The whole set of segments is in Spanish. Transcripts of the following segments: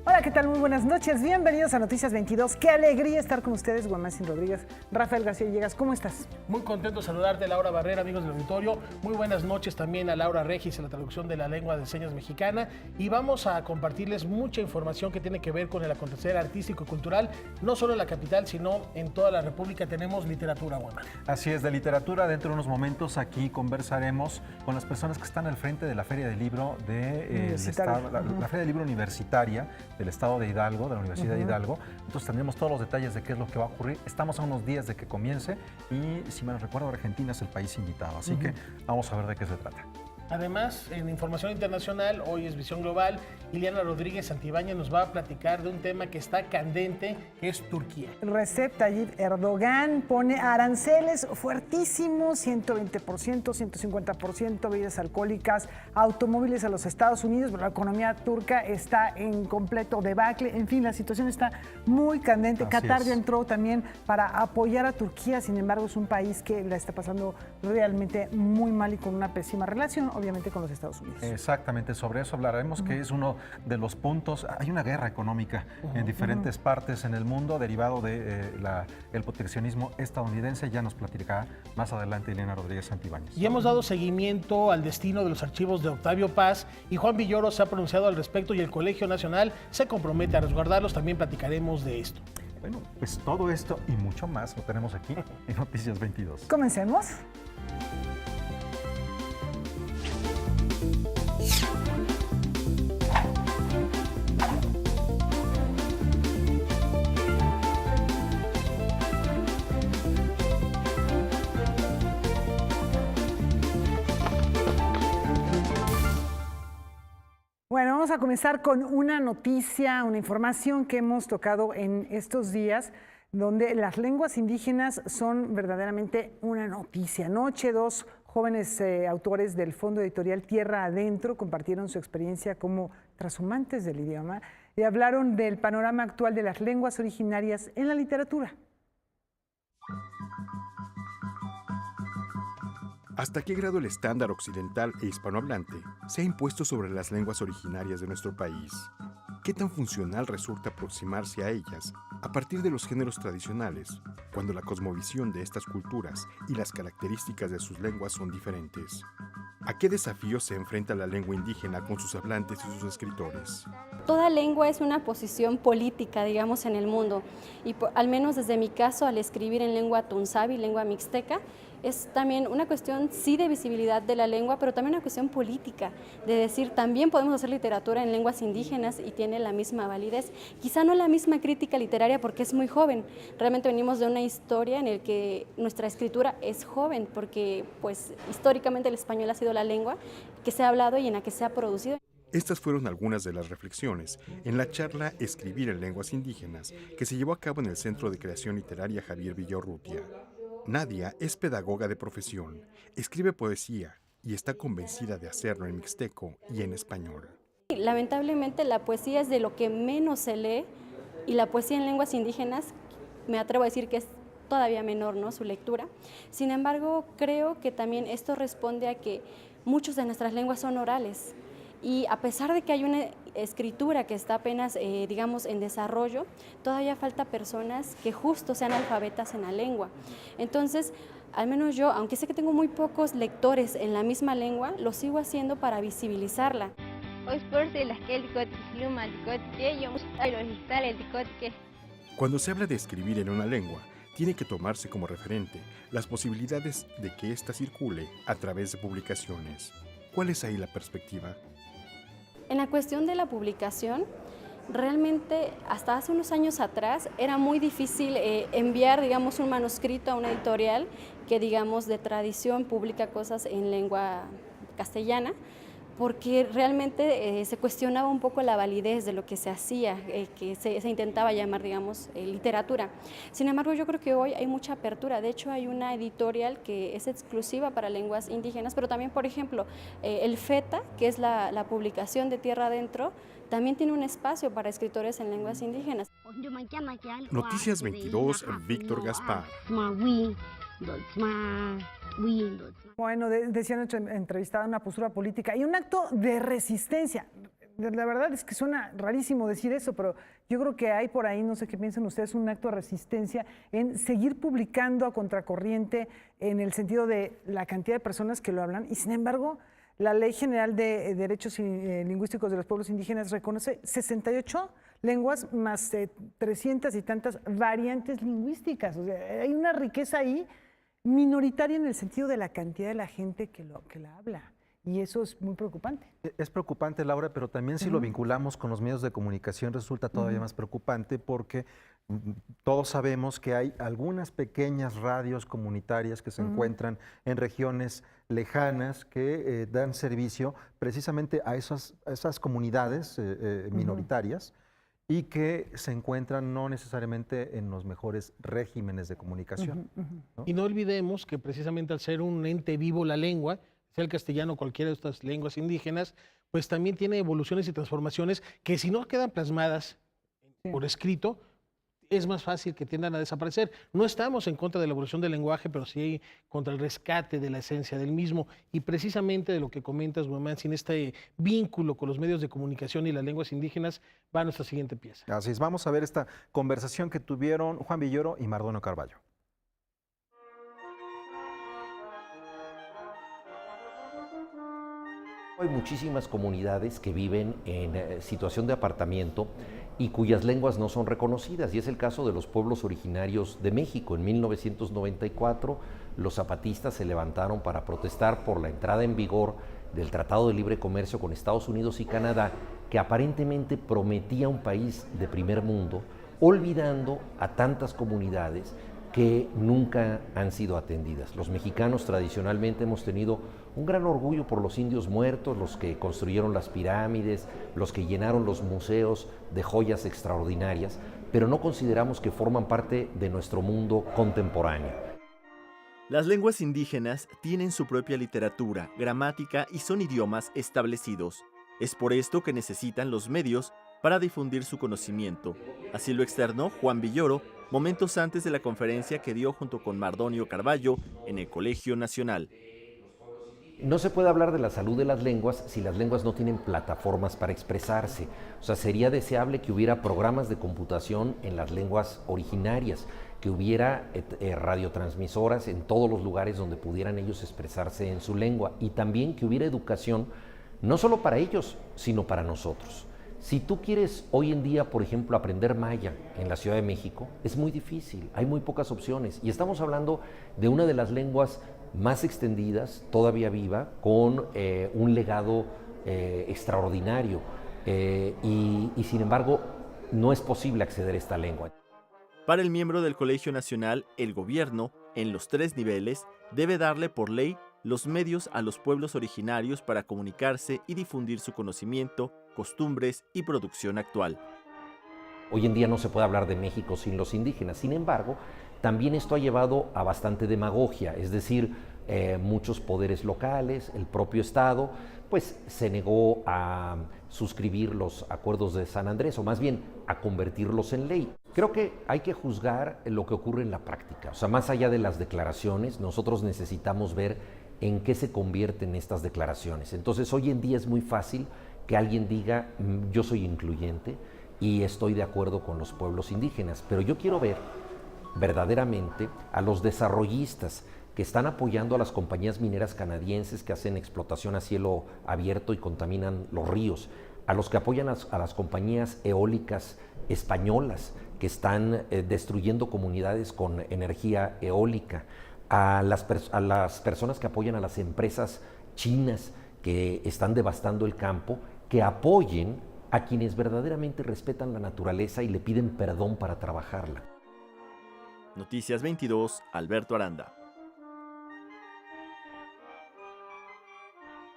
Hola, ¿qué tal? Muy buenas noches. Bienvenidos a Noticias 22. Qué alegría estar con ustedes, Guamacín Rodríguez, Rafael García Villegas. ¿Cómo estás? Muy contento de saludarte, Laura Barrera, amigos del auditorio. Muy buenas noches también a Laura Regis en la traducción de la lengua de señas mexicana. Y vamos a compartirles mucha información que tiene que ver con el acontecer artístico y cultural, no solo en la capital, sino en toda la República. Tenemos literatura, Guama. Así es, de literatura. Dentro de unos momentos aquí conversaremos con las personas que están al frente de la Feria del Libro de la Feria del Libro Universitaria del Estado de Hidalgo, de la Universidad de Hidalgo. Entonces tendremos todos los detalles de qué es lo que va a ocurrir. Estamos a unos días de que comience y, si me recuerdo, Argentina es el país invitado. Así que vamos a ver de qué se trata. Además, en información internacional, hoy es Visión Global, Ileana Rodríguez Santibáñez nos va a platicar de un tema que está candente, que es Turquía. Recep Tayyip Erdogan pone aranceles fuertísimos, 120%, 150%, bebidas alcohólicas, automóviles a los Estados Unidos. La economía turca está en completo debacle. En fin, la situación está muy candente. Qatar ya entró también para apoyar a Turquía. Sin embargo, es un país que la está pasando realmente muy mal y con una pésima relación, obviamente, con los Estados Unidos. Exactamente, sobre eso hablaremos, que es uno de los puntos. Hay una guerra económica en diferentes partes en el mundo derivado de el proteccionismo estadounidense. Ya nos platicará más adelante Ileana Rodríguez Santibáñez. Y hemos dado seguimiento al destino de los archivos de Octavio Paz y Juan Villoro se ha pronunciado al respecto y el Colegio Nacional se compromete a resguardarlos. También platicaremos de esto. Bueno, pues todo esto y mucho más lo tenemos aquí en Noticias 22. Comencemos. Bueno, vamos a comenzar con una noticia, una información que hemos tocado en estos días, donde las lenguas indígenas son verdaderamente una noticia. Anoche, dos jóvenes autores del Fondo Editorial Tierra Adentro compartieron su experiencia como trashumantes del idioma y hablaron del panorama actual de las lenguas originarias en la literatura. ¿Hasta qué grado el estándar occidental e hispanohablante se ha impuesto sobre las lenguas originarias de nuestro país? ¿Qué tan funcional resulta aproximarse a ellas a partir de los géneros tradicionales, cuando la cosmovisión de estas culturas y las características de sus lenguas son diferentes? ¿A qué desafíos se enfrenta la lengua indígena con sus hablantes y sus escritores? Toda lengua es una posición política, digamos, en el mundo. Y al menos desde mi caso, al escribir en lengua tunzabi, lengua mixteca, es también una cuestión, sí, de visibilidad de la lengua, pero también una cuestión política, de decir, también podemos hacer literatura en lenguas indígenas y tiene la misma validez. Quizá no la misma crítica literaria porque es muy joven. Realmente venimos de una historia en la que nuestra escritura es joven, porque pues históricamente el español ha sido la lengua que se ha hablado y en la que se ha producido. Estas fueron algunas de las reflexiones en la charla Escribir en lenguas indígenas que se llevó a cabo en el Centro de Creación Literaria Javier Villaurrutia. Nadia es pedagoga de profesión, escribe poesía y está convencida de hacerlo en mixteco y en español. Lamentablemente la poesía es de lo que menos se lee y la poesía en lenguas indígenas, me atrevo a decir que es todavía menor, ¿no?, su lectura. Sin embargo, creo que también esto responde a que muchas de nuestras lenguas son orales. Y a pesar de que hay una escritura que está apenas, digamos, en desarrollo, todavía falta personas que justo sean alfabetas en la lengua. Entonces, al menos yo, aunque sé que tengo muy pocos lectores en la misma lengua, lo sigo haciendo para visibilizarla. Cuando se habla de escribir en una lengua, tiene que tomarse como referente las posibilidades de que ésta circule a través de publicaciones. ¿Cuál es ahí la perspectiva? En la cuestión de la publicación, realmente hasta hace unos años atrás era muy difícil enviar, digamos, un manuscrito a una editorial que, digamos, de tradición publica cosas en lengua castellana, porque realmente se cuestionaba un poco la validez de lo que se hacía, que se intentaba llamar, digamos, literatura. Sin embargo, yo creo que hoy hay mucha apertura. De hecho, hay una editorial que es exclusiva para lenguas indígenas, pero también, por ejemplo, el FETA, que es la publicación de Tierra Adentro, también tiene un espacio para escritores en lenguas indígenas. Noticias 22, Víctor Gaspar. Bueno, decía nuestra entrevistada, una postura política y un acto de resistencia. La verdad es que suena rarísimo decir eso, pero yo creo que hay por ahí, no sé qué piensan ustedes, un acto de resistencia en seguir publicando a contracorriente en el sentido de la cantidad de personas que lo hablan. Y sin embargo, la Ley General de Derechos Lingüísticos de los Pueblos Indígenas reconoce 68 lenguas más 300 y tantas variantes lingüísticas. O sea, hay una riqueza ahí minoritaria en el sentido de la cantidad de la gente que la habla. Y eso es muy preocupante. Es preocupante, Laura, pero también si lo vinculamos con los medios de comunicación resulta todavía más preocupante porque todos sabemos que hay algunas pequeñas radios comunitarias que se encuentran en regiones lejanas que dan servicio precisamente a esas comunidades minoritarias y que se encuentran no necesariamente en los mejores regímenes de comunicación. ¿No? Y no olvidemos que precisamente al ser un ente vivo la lengua, sea el castellano o cualquiera de estas lenguas indígenas, pues también tiene evoluciones y transformaciones que si no quedan plasmadas por escrito, es más fácil que tiendan a desaparecer. No estamos en contra de la evolución del lenguaje, pero sí contra el rescate de la esencia del mismo. Y precisamente de lo que comentas, Guamán, sin este vínculo con los medios de comunicación y las lenguas indígenas, va nuestra siguiente pieza. Así es, vamos a ver esta conversación que tuvieron Juan Villoro y Mardonio Carballo. Hay muchísimas comunidades que viven en situación de apartamiento y cuyas lenguas no son reconocidas, y es el caso de los pueblos originarios de México. En 1994, los zapatistas se levantaron para protestar por la entrada en vigor del Tratado de Libre Comercio con Estados Unidos y Canadá, que aparentemente prometía un país de primer mundo, olvidando a tantas comunidades que nunca han sido atendidas. Los mexicanos tradicionalmente hemos tenido un gran orgullo por los indios muertos, los que construyeron las pirámides, los que llenaron los museos de joyas extraordinarias, pero no consideramos que forman parte de nuestro mundo contemporáneo. Las lenguas indígenas tienen su propia literatura, gramática y son idiomas establecidos. Es por esto que necesitan los medios para difundir su conocimiento. Así lo externó Juan Villoro momentos antes de la conferencia que dio junto con Mardonio Carballo en el Colegio Nacional. No se puede hablar de la salud de las lenguas si las lenguas no tienen plataformas para expresarse. O sea, sería deseable que hubiera programas de computación en las lenguas originarias, que hubiera radiotransmisoras en todos los lugares donde pudieran ellos expresarse en su lengua, y también que hubiera educación no solo para ellos, sino para nosotros. Si tú quieres hoy en día, por ejemplo, aprender maya en la Ciudad de México, es muy difícil, hay muy pocas opciones. Y estamos hablando de una de las lenguas más extendidas, todavía viva, con un legado extraordinario. Y sin embargo, no es posible acceder a esta lengua. Para el miembro del Colegio Nacional, el gobierno, en los 3 niveles, debe darle por ley los medios a los pueblos originarios para comunicarse y difundir su conocimiento, costumbres y producción actual. Hoy en día no se puede hablar de México sin los indígenas. Sin embargo, también esto ha llevado a bastante demagogia, es decir, muchos poderes locales, el propio Estado, pues se negó a suscribir los acuerdos de San Andrés, o más bien a convertirlos en ley. Creo que hay que juzgar lo que ocurre en la práctica. O sea, más allá de las declaraciones, nosotros necesitamos ver en qué se convierten estas declaraciones. Entonces, hoy en día es muy fácil que alguien diga, yo soy incluyente y estoy de acuerdo con los pueblos indígenas, pero yo quiero ver verdaderamente a los desarrollistas que están apoyando a las compañías mineras canadienses que hacen explotación a cielo abierto y contaminan los ríos, a los que apoyan a las compañías eólicas españolas que están destruyendo comunidades con energía eólica, a las personas que apoyan a las empresas chinas que están devastando el campo, que apoyen a quienes verdaderamente respetan la naturaleza y le piden perdón para trabajarla. Noticias 22, Alberto Aranda.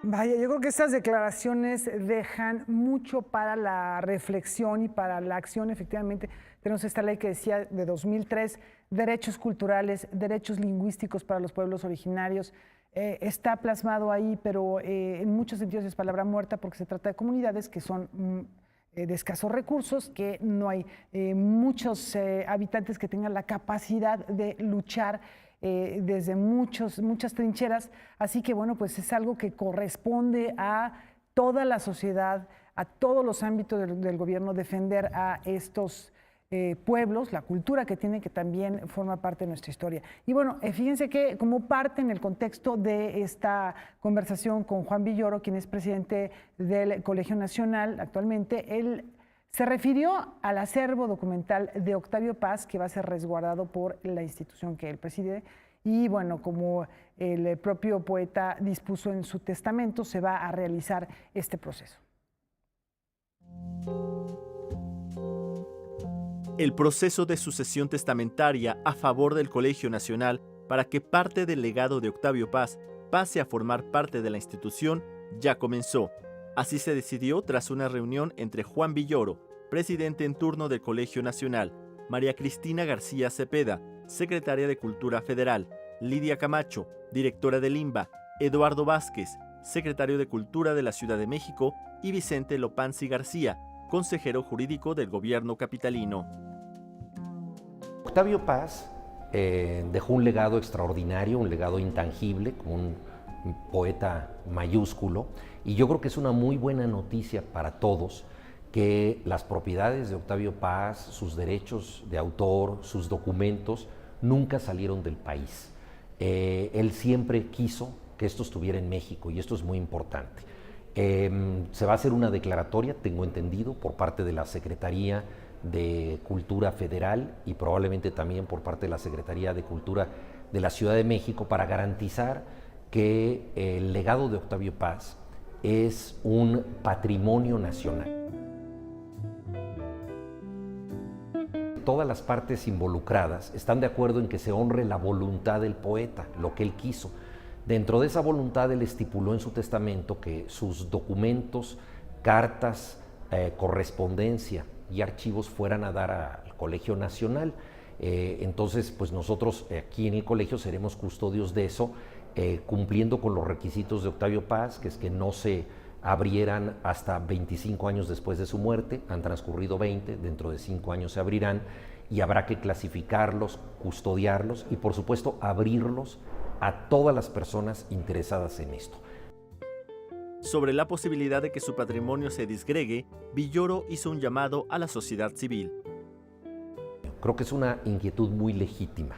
Vaya, yo creo que estas declaraciones dejan mucho para la reflexión y para la acción. Efectivamente, tenemos esta ley que decía de 2003, derechos culturales, derechos lingüísticos para los pueblos originarios. Está plasmado ahí, pero en muchos sentidos es palabra muerta porque se trata de comunidades que son de escasos recursos, que no hay muchos habitantes que tengan la capacidad de luchar desde muchas trincheras, así que bueno, pues es algo que corresponde a toda la sociedad, a todos los ámbitos del gobierno defender a estos pueblos, la cultura que tienen, que también forma parte de nuestra historia. Y bueno, fíjense que como parte en el contexto de esta conversación con Juan Villoro, quien es presidente del Colegio Nacional actualmente, él se refirió al acervo documental de Octavio Paz, que va a ser resguardado por la institución que él preside. Y bueno, como el propio poeta dispuso en su testamento, se va a realizar este proceso. El proceso de sucesión testamentaria a favor del Colegio Nacional para que parte del legado de Octavio Paz pase a formar parte de la institución ya comenzó. Así se decidió tras una reunión entre Juan Villoro, presidente en turno del Colegio Nacional, María Cristina García Cepeda, secretaria de Cultura Federal, Lidia Camacho, directora del INBA, Eduardo Vázquez, secretario de Cultura de la Ciudad de México, y Vicente Lopanzi García, consejero jurídico del gobierno capitalino. Octavio Paz dejó un legado extraordinario, un legado intangible, como un poeta mayúsculo, y yo creo que es una muy buena noticia para todos que las propiedades de Octavio Paz, sus derechos de autor, sus documentos, nunca salieron del país. Él siempre quiso que esto estuviera en México y esto es muy importante. Se va a hacer una declaratoria, tengo entendido, por parte de la Secretaría de Cultura Federal y probablemente también por parte de la Secretaría de Cultura de la Ciudad de México para garantizar que el legado de Octavio Paz es un patrimonio nacional. Todas las partes involucradas están de acuerdo en que se honre la voluntad del poeta, lo que él quiso. Dentro de esa voluntad, él estipuló en su testamento que sus documentos, cartas, correspondencia y archivos fueran a dar al Colegio Nacional. Entonces, pues nosotros aquí en el colegio seremos custodios de eso, cumpliendo con los requisitos de Octavio Paz, que es que no se abrieran hasta 25 años después de su muerte. Han transcurrido 20, dentro de 5 años se abrirán y habrá que clasificarlos, custodiarlos y, por supuesto, abrirlos a todas las personas interesadas en esto. Sobre la posibilidad de que su patrimonio se disgregue, Villoro hizo un llamado a la sociedad civil. Creo que es una inquietud muy legítima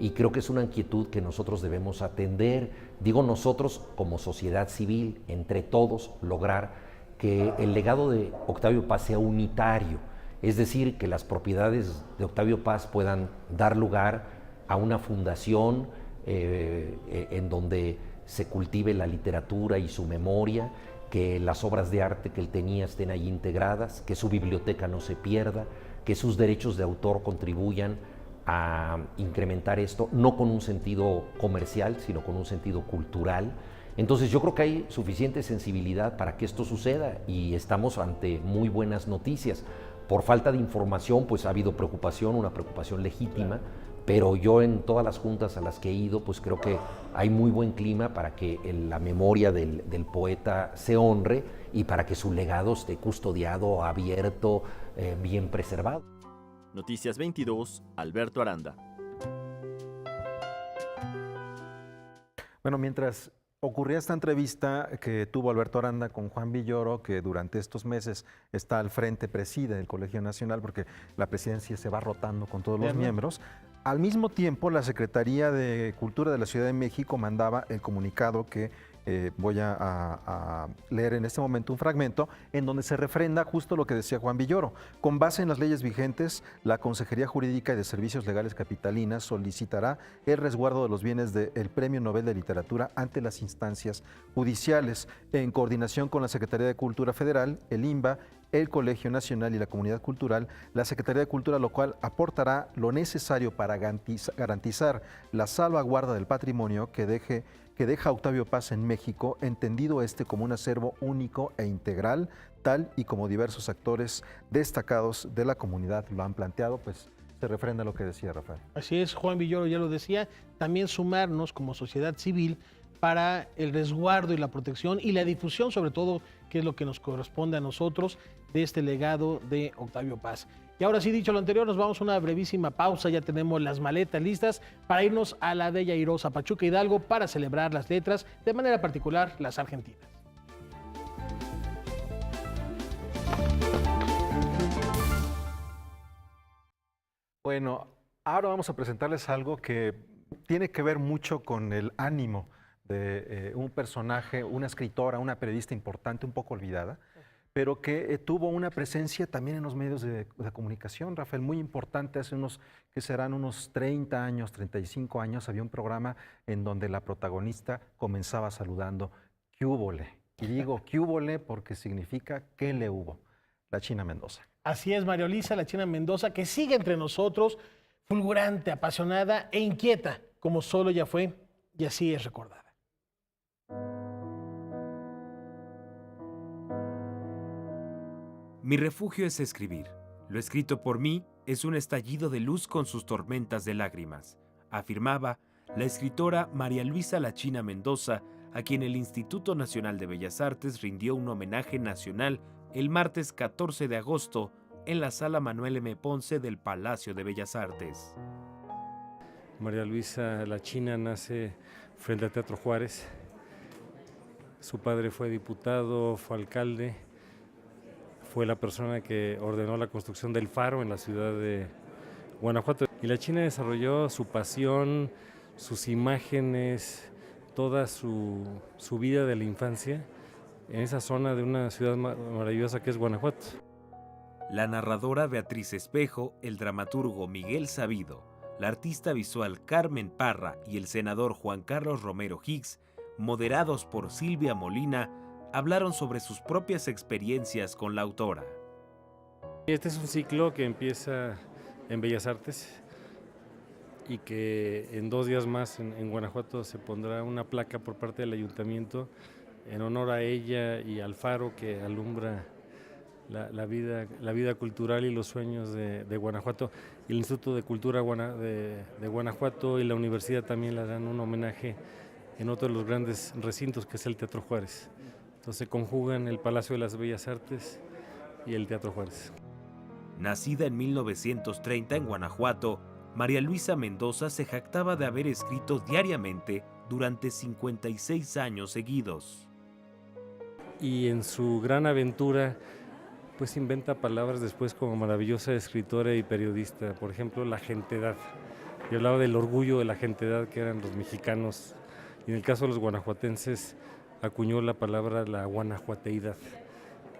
y creo que es una inquietud que nosotros debemos atender. Digo nosotros como sociedad civil, entre todos, lograr que el legado de Octavio Paz sea unitario, es decir, que las propiedades de Octavio Paz puedan dar lugar a una fundación en donde se cultive la literatura y su memoria, que las obras de arte que él tenía estén ahí integradas, que su biblioteca no se pierda, que sus derechos de autor contribuyan a incrementar esto, no con un sentido comercial, sino con un sentido cultural. Entonces yo creo que hay suficiente sensibilidad para que esto suceda y estamos ante muy buenas noticias. Por falta de información, pues ha habido preocupación, una preocupación legítima, pero yo en todas las juntas a las que he ido, pues creo que hay muy buen clima para que la memoria del poeta se honre y para que su legado esté custodiado, abierto, bien preservado. Noticias 22, Alberto Aranda. Bueno, mientras ocurría esta entrevista que tuvo Alberto Aranda con Juan Villoro, que durante estos meses está al frente, preside el Colegio Nacional, porque la presidencia se va rotando con todos los miembros. Al mismo tiempo, la Secretaría de Cultura de la Ciudad de México mandaba el comunicado que voy a leer en este momento un fragmento en donde se refrenda justo lo que decía Juan Villoro. Con base en las leyes vigentes, la Consejería Jurídica y de Servicios Legales Capitalina solicitará el resguardo de los bienes del Premio Nobel de Literatura ante las instancias judiciales, en coordinación con la Secretaría de Cultura Federal, el INBA, el Colegio Nacional y la Comunidad Cultural. La Secretaría de Cultura local aportará lo necesario para garantizar la salvaguarda del patrimonio que deja Octavio Paz en México, entendido como un acervo único e integral, tal y como diversos actores destacados de la comunidad lo han planteado. Pues se refrenda lo que decía Rafael. Así es, Juan Villoro ya lo decía, también sumarnos como sociedad civil para el resguardo y la protección y la difusión, sobre todo, que es lo que nos corresponde a nosotros, de este legado de Octavio Paz. Y ahora sí, dicho lo anterior, nos vamos a una brevísima pausa. Ya tenemos las maletas listas para irnos a la bella y airosa Pachuca Hidalgo para celebrar las letras, de manera particular las argentinas. Bueno, ahora vamos a presentarles algo que tiene que ver mucho con el ánimo de un personaje, una escritora, una periodista importante, un poco olvidada, pero que tuvo una presencia también en los medios de comunicación, Rafael, muy importante. Hace que serán unos 30 años, 35 años, había un programa en donde la protagonista comenzaba saludando, ¿qué húbole? Y digo ¿qué húbole? Porque significa ¿qué le hubo? La China Mendoza. Así es, María Luisa La China Mendoza, que sigue entre nosotros, fulgurante, apasionada e inquieta, como solo ella fue, y así es recordada. Mi refugio es escribir. Lo escrito por mí es un estallido de luz con sus tormentas de lágrimas, afirmaba la escritora María Luisa La China Mendoza, a quien el Instituto Nacional de Bellas Artes rindió un homenaje nacional el martes 14 de agosto en la Sala Manuel M. Ponce del Palacio de Bellas Artes. María Luisa La China nace frente al Teatro Juárez. Su padre fue diputado, fue alcalde, fue la persona que ordenó la construcción del faro en la ciudad de Guanajuato. Y La China desarrolló su pasión, sus imágenes, toda su vida de la infancia en esa zona de una ciudad maravillosa que es Guanajuato. La narradora Beatriz Espejo, el dramaturgo Miguel Sabido, la artista visual Carmen Parra y el senador Juan Carlos Romero Hicks, moderados por Silvia Molina, hablaron sobre sus propias experiencias con la autora. Este es un ciclo que empieza en Bellas Artes y que en 2 días más en Guanajuato se pondrá una placa por parte del ayuntamiento en honor a ella y al faro que alumbra la vida cultural y los sueños de Guanajuato. El Instituto de Cultura de Guanajuato y la universidad también le dan un homenaje en otro de los grandes recintos, que es el Teatro Juárez. Entonces se conjugan el Palacio de las Bellas Artes y el Teatro Juárez. Nacida en 1930 en Guanajuato, María Luisa Mendoza se jactaba de haber escrito diariamente durante 56 años seguidos. Y en su gran aventura, pues inventa palabras después como maravillosa escritora y periodista. Por ejemplo, la gentedad. Yo hablaba del orgullo de la gentedad que eran los mexicanos. Y en el caso de los guanajuatenses, acuñó la palabra la guanajuateidad.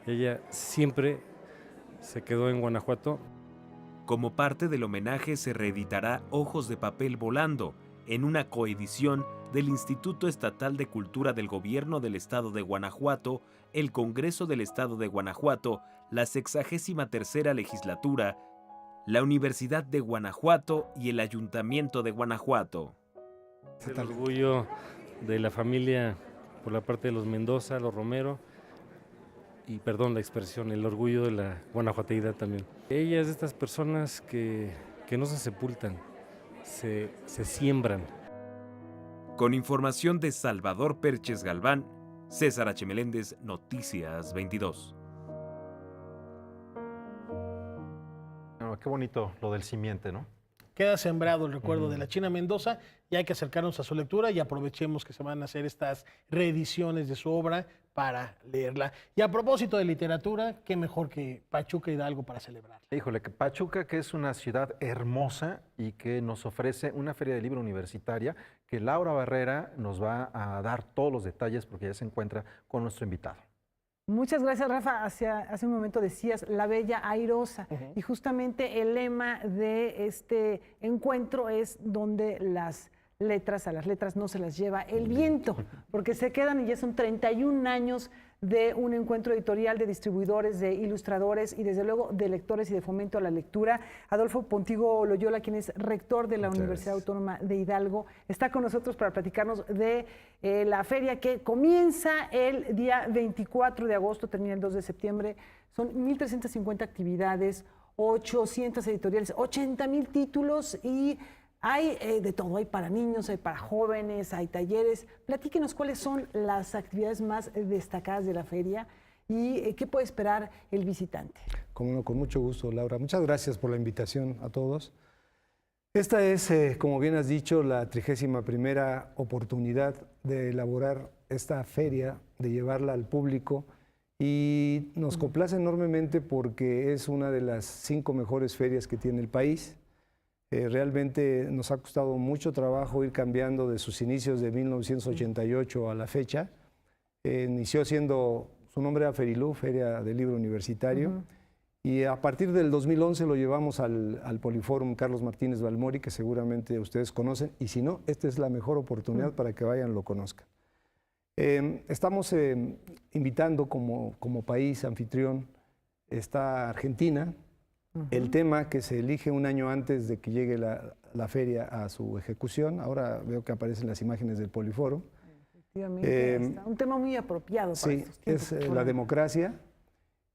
Ella siempre se quedó en Guanajuato. Como parte del homenaje se reeditará Ojos de Papel Volando, en una coedición del Instituto Estatal de Cultura del Gobierno del Estado de Guanajuato, el Congreso del Estado de Guanajuato, la 63ª Legislatura, la Universidad de Guanajuato y el Ayuntamiento de Guanajuato. El orgullo de la familia por la parte de los Mendoza, los Romero, y perdón la expresión, el orgullo de la guanajuateidad también. Ella es de estas personas que no se sepultan, se siembran. Con información de Salvador Perches Galván, César H. Meléndez, Noticias 22. Qué bonito lo del simiente, ¿no? Queda sembrado el recuerdo de La China Mendoza y hay que acercarnos a su lectura y aprovechemos que se van a hacer estas reediciones de su obra para leerla. Y a propósito de literatura, qué mejor que Pachuca Hidalgo para celebrar. Híjole, que Pachuca, que es una ciudad hermosa y que nos ofrece una feria de libro universitaria, que Laura Barrera nos va a dar todos los detalles porque ya se encuentra con nuestro invitado. Muchas gracias, Rafa. Hace un momento decías la bella airosa. Y justamente el lema de este encuentro es donde a las letras no se las lleva el viento, porque se quedan y ya son 31 años de un encuentro editorial de distribuidores, de ilustradores y desde luego de lectores y de fomento a la lectura. Adolfo Pontigo Loyola, quien es rector de la Universidad Autónoma de Hidalgo, está con nosotros para platicarnos de la feria que comienza el día 24 de agosto, termina el 2 de septiembre. Son 1,350 actividades, 800 editoriales, 80,000 títulos y hay de todo, hay para niños, hay para jóvenes, hay talleres. Platíquenos cuáles son las actividades más destacadas de la feria y qué puede esperar el visitante. Con mucho gusto, Laura. Muchas gracias por la invitación a todos. Esta es, como bien has dicho, la 31ª oportunidad de elaborar esta feria, de llevarla al público y nos complace enormemente porque es una de las 5 mejores ferias que tiene el país. Realmente nos ha costado mucho trabajo ir cambiando de sus inicios de 1988 a la fecha. Inició siendo, su nombre era Ferilú, Feria del Libro Universitario, y a partir del 2011 lo llevamos al Poliforum Carlos Martínez Balmori, que seguramente ustedes conocen, y si no, esta es la mejor oportunidad para que vayan y lo conozcan. Estamos invitando como país anfitrión, está Argentina. El tema que se elige un año antes de que llegue la feria a su ejecución, ahora veo que aparecen las imágenes del Poliforum. Efectivamente, está un tema muy apropiado para estos tiempos. Sí, es la democracia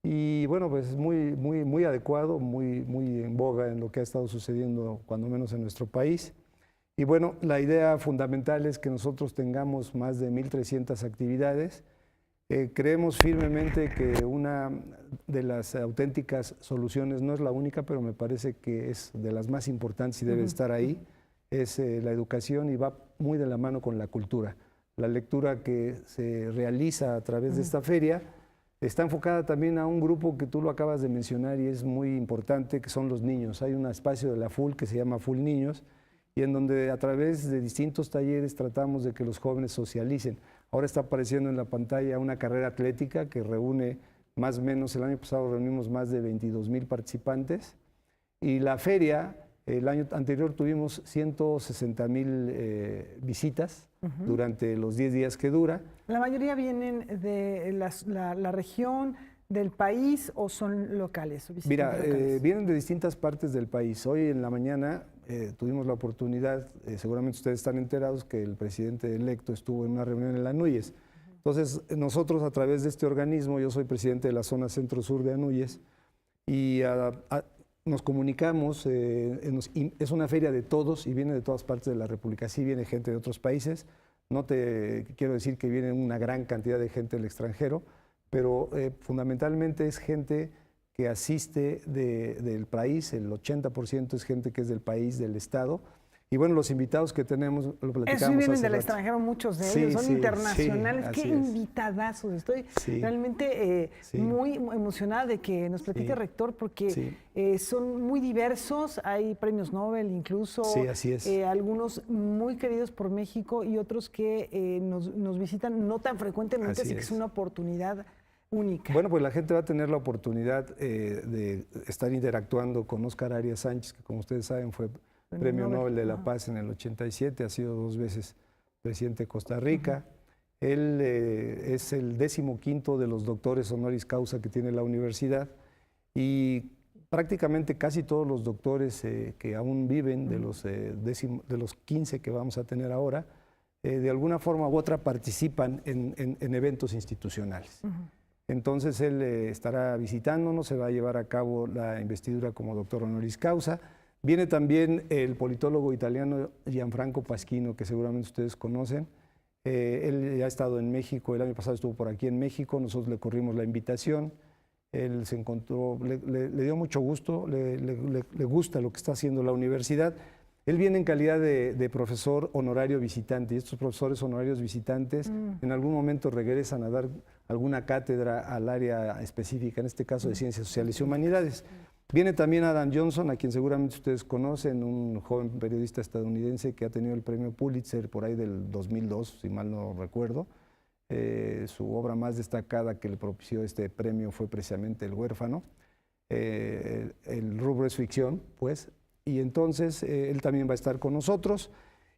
y bueno, pues muy adecuado, muy en boga en lo que ha estado sucediendo, cuando menos en nuestro país. Y bueno, la idea fundamental es que nosotros tengamos más de 1.300 actividades. Creemos firmemente que una de las auténticas soluciones, no es la única, pero me parece que es de las más importantes y debe estar ahí, es la educación, y va muy de la mano con la cultura. La lectura que se realiza a través de esta feria está enfocada también a un grupo que tú lo acabas de mencionar y es muy importante, que son los niños. Hay un espacio de la FUL que se llama FUL Niños, y en donde a través de distintos talleres tratamos de que los jóvenes socialicen. Ahora está apareciendo en la pantalla una carrera atlética que reúne más o menos, el año pasado reunimos más de 22,000 participantes, y la feria, el año anterior tuvimos 160,000 visitas durante los 10 días que dura. ¿La mayoría vienen de la región, del país, o son locales? Mira, vienen de distintas partes del país. Hoy en la mañana tuvimos la oportunidad, seguramente ustedes están enterados, que el presidente electo estuvo en una reunión en la Núñez. Entonces, nosotros a través de este organismo, yo soy presidente de la zona centro-sur de Anúyez, y nos comunicamos, es una feria de todos y viene de todas partes de la República. Sí viene gente de otros países, no te quiero decir que viene una gran cantidad de gente del extranjero, pero fundamentalmente es gente que asiste del país, el 80% es gente que es del país, del estado. Y bueno, los invitados que tenemos, lo platicamos Eso vienen hace del rato. extranjero, muchos de ellos, son internacionales. Qué invitadazos. Estoy realmente muy emocionada de que nos platique rector, porque son muy diversos, hay premios Nobel incluso, así es. Algunos muy queridos por México y otros que nos visitan no tan frecuentemente, así que es una oportunidad única. Bueno, pues la gente va a tener la oportunidad de estar interactuando con Óscar Arias Sánchez, que como ustedes saben fue Premio Nobel de la Paz en el 87, ha sido 2 veces presidente de Costa Rica. Él es el 15º de los doctores honoris causa que tiene la universidad, y prácticamente casi todos los doctores que aún viven, de los 15 que vamos a tener ahora, de alguna forma u otra participan en eventos institucionales. Entonces él estará visitándonos, se va a llevar a cabo la investidura como doctor honoris causa. Viene también el politólogo italiano Gianfranco Pasquino, que seguramente ustedes conocen. Él ya ha estado en México, el año pasado estuvo por aquí en México, nosotros le corrimos la invitación. Él se encontró, le dio mucho gusto, le gusta lo que está haciendo la universidad. Él viene en calidad de profesor honorario visitante, y estos profesores honorarios visitantes en algún momento regresan a dar alguna cátedra al área específica, en este caso de Ciencias Sociales y Humanidades. Viene también Adam Johnson, a quien seguramente ustedes conocen, un joven periodista estadounidense que ha tenido el premio Pulitzer por ahí del 2002, si mal no recuerdo. Su obra más destacada que le propició este premio fue precisamente El huérfano. El rubro es ficción, pues, y entonces él también va a estar con nosotros.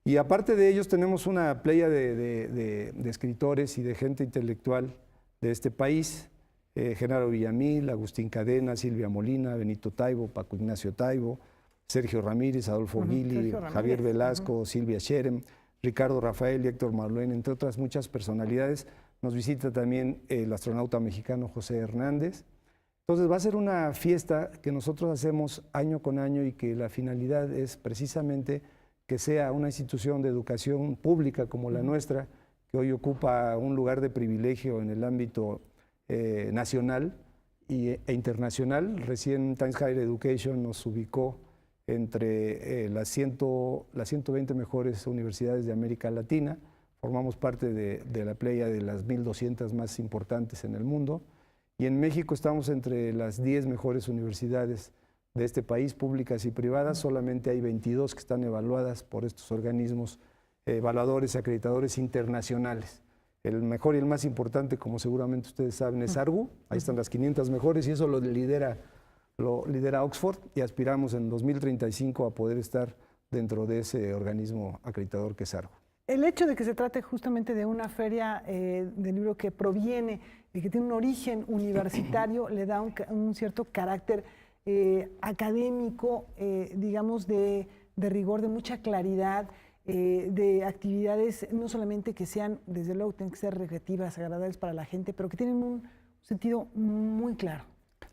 Y aparte de ellos tenemos una playa de escritores y de gente intelectual de este país. Genaro Villamil, Agustín Cadena, Silvia Molina, Benito Taibo, Paco Ignacio Taibo, Sergio Ramírez, Adolfo Guili, Javier Velasco, Silvia Scherem, Ricardo Rafael y Héctor Marluen, entre otras muchas personalidades. Nos visita también el astronauta mexicano José Hernández. Entonces va a ser una fiesta que nosotros hacemos año con año, y que la finalidad es precisamente que sea una institución de educación pública como la nuestra, que hoy ocupa un lugar de privilegio en el ámbito nacional e internacional. Recién Times Higher Education nos ubicó entre las 120 mejores universidades de América Latina. Formamos parte de la playa de las 1.200 más importantes en el mundo, y en México estamos entre las 10 mejores universidades de este país, públicas y privadas. Solamente hay 22 que están evaluadas por estos organismos evaluadores y acreditadores internacionales. El mejor y el más importante, como seguramente ustedes saben, es ARGU. Ahí están las 500 mejores y eso lo lidera Oxford, y aspiramos en 2035 a poder estar dentro de ese organismo acreditador que es ARGU. El hecho de que se trate justamente de una feria de libro que proviene y que tiene un origen universitario le da un cierto carácter académico, digamos, de rigor, de mucha claridad, de actividades no solamente que sean, desde luego, tienen que ser recreativas, agradables para la gente, pero que tienen un sentido muy claro.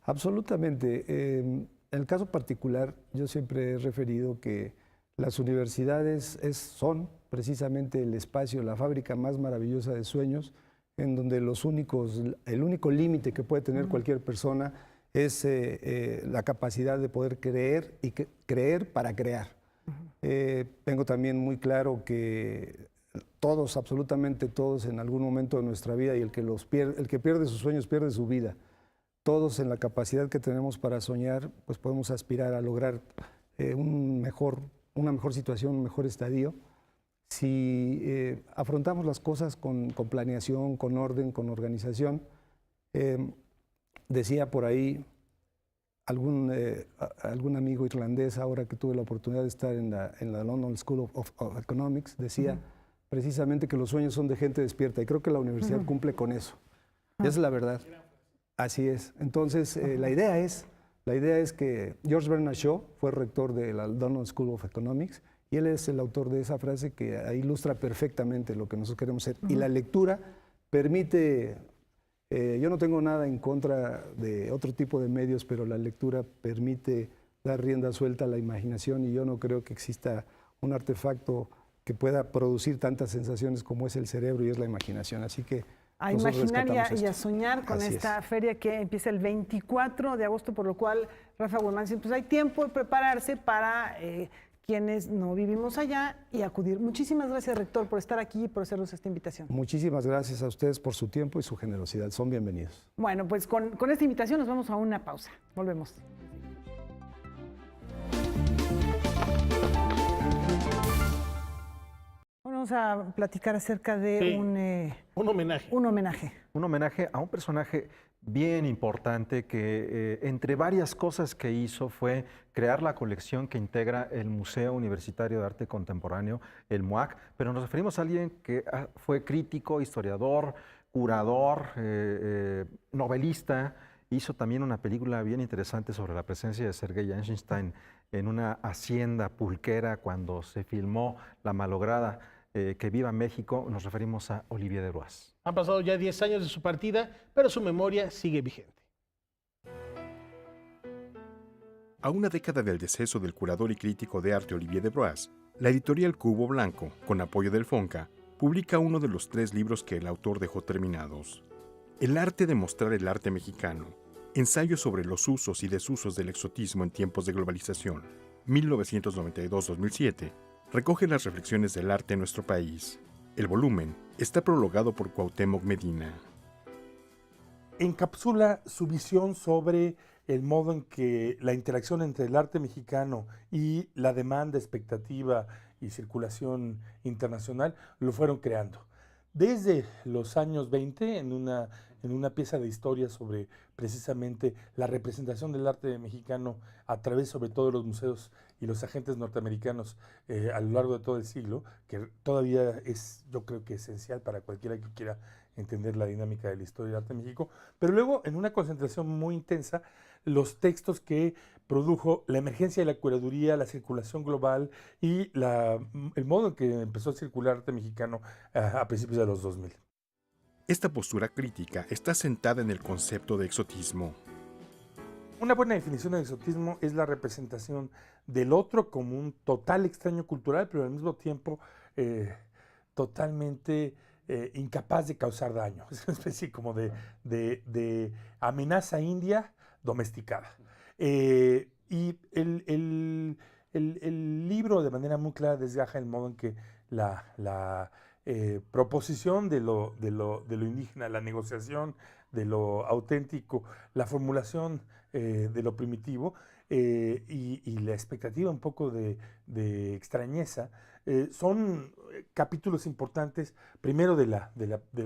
Absolutamente. En el caso particular, yo siempre he referido que las universidades son precisamente el espacio, la fábrica más maravillosa de sueños, en donde el único límite que puede tener cualquier persona es la capacidad de poder creer y creer para crear. Tengo también muy claro que todos, absolutamente todos, en algún momento de nuestra vida, y el que pierde sus sueños pierde su vida. Todos, en la capacidad que tenemos para soñar, pues podemos aspirar a lograr una mejor situación, un mejor estadio. Si afrontamos las cosas con planeación, con orden, con organización. Decía por ahí algún amigo irlandés, ahora que tuve la oportunidad de estar en la London School of Economics, decía precisamente que los sueños son de gente despierta, y creo que la universidad cumple con eso. Esa es la verdad. Así es. Entonces, la idea es que George Bernard Shaw fue rector de la London School of Economics, y él es el autor de esa frase que ilustra perfectamente lo que nosotros queremos ser. Y la lectura permite, yo no tengo nada en contra de otro tipo de medios, pero la lectura permite dar rienda suelta a la imaginación, y yo no creo que exista un artefacto que pueda producir tantas sensaciones como es el cerebro y es la imaginación. Así que a imaginar y a soñar con esta feria que empieza el 24 de agosto, por lo cual, Rafa Buelmán, pues hay tiempo de prepararse para quienes no vivimos allá y acudir. Muchísimas gracias, rector, por estar aquí y por hacernos esta invitación. Muchísimas gracias a ustedes por su tiempo y su generosidad. Son bienvenidos. Bueno, pues con esta invitación nos vamos a una pausa. Volvemos. Vamos a platicar acerca de un homenaje. Un homenaje. Un homenaje a un personaje bien importante que entre varias cosas que hizo fue crear la colección que integra el Museo Universitario de Arte Contemporáneo, el MUAC, pero nos referimos a alguien que fue crítico, historiador, curador, novelista. Hizo también una película bien interesante sobre la presencia de Sergei Eisenstein en una hacienda pulquera cuando se filmó La malograda Que viva México. Nos referimos a Olivier Desbrosses. Han pasado ya 10 años de su partida, pero su memoria sigue vigente. A una década del deceso del curador y crítico de arte Olivier Desbrosses, la editorial Cubo Blanco, con apoyo del FONCA, publica uno de los 3 libros que el autor dejó terminados. El arte de mostrar el arte mexicano, ensayo sobre los usos y desusos del exotismo en tiempos de globalización, 1992-2007, recoge las reflexiones del arte en nuestro país. El volumen está prologado por Cuauhtémoc Medina. Encapsula su visión sobre el modo en que la interacción entre el arte mexicano y la demanda, expectativa y circulación internacional lo fueron creando. Desde los años 20, en una pieza de historia sobre precisamente la representación del arte mexicano a través sobre todo de los museos y los agentes norteamericanos a lo largo de todo el siglo, que todavía es, yo creo que esencial para cualquiera que quiera entender la dinámica de la historia del arte en México, pero luego en una concentración muy intensa, los textos que produjo la emergencia de la curaduría, la circulación global y el modo en que empezó a circular arte mexicano a principios de los 2000. Esta postura crítica está sentada en el concepto de exotismo. Una buena definición de exotismo es la representación del otro como un total extraño cultural, pero al mismo tiempo totalmente incapaz de causar daño. Es una especie como de amenaza india domesticada. Y el libro de manera muy clara desgaja el modo en que la proposición de lo indígena, la negociación de lo auténtico, la formulación de lo primitivo, y la expectativa un popoco de extrañeza, son capítulos importantes, primero de la